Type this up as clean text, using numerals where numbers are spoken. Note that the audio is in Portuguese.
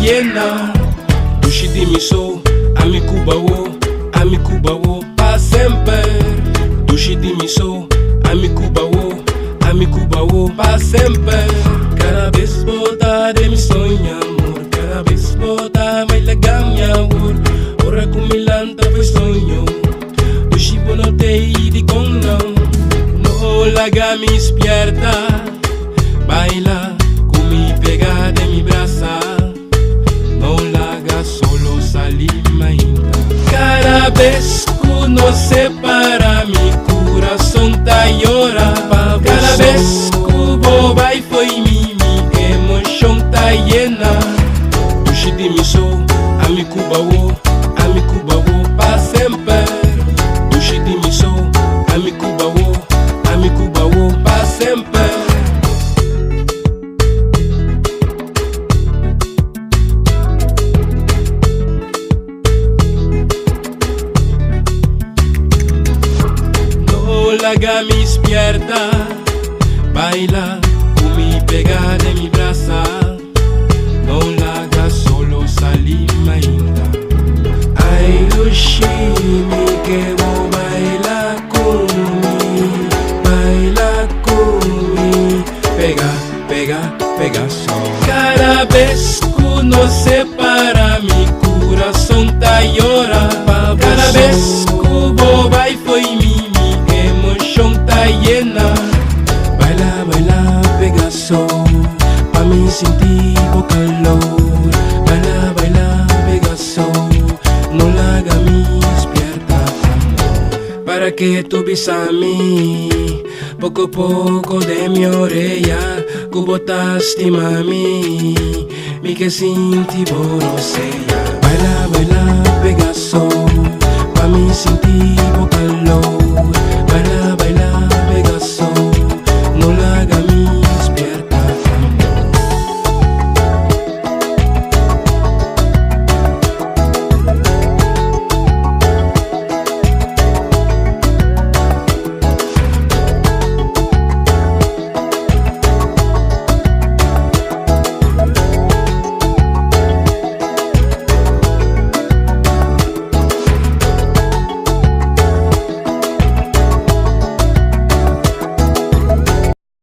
llena. Dushi di mi so, ami Cuba wo, pa sempre. Dushi di mi so, ami Cuba wo, pa sempre. Cada vez volta de mi sonho, amor. Cada vez volta mais legal, minha amor. Ora kumilanta foi sonho. Dushi bonotei di con não. No laga mi despierta. Baila, mi pega de mi brasa. No la haga solo salir ainda. Cada vez que nos separa, mi coração tá llora. Cada vez que vou vai foi mi emoção tá llena. Dushi di mi so, ami Cuba wo, pa sempre. Dushi di mi so, ami Cuba wo, pa sempre. Laga mi despierta, baila, mi pega de mi brasa. No la haga solo salir ainda. Ay, Dushimi, que vou baila comigo, pega só. Cada vez que nos separa, mi coração tá llora. Cada vez que vou vai foi mi tá llena. Baila, Pegaso, pa' mí sentir o calor. Baila, Pegaso, no la haga mi despierta, amor. Para que tú ves a mí, poco a poco de mi orella, que botaste a mí, mi que sin ti borosella. Baila, Pegaso, pa' mí sentir o calor.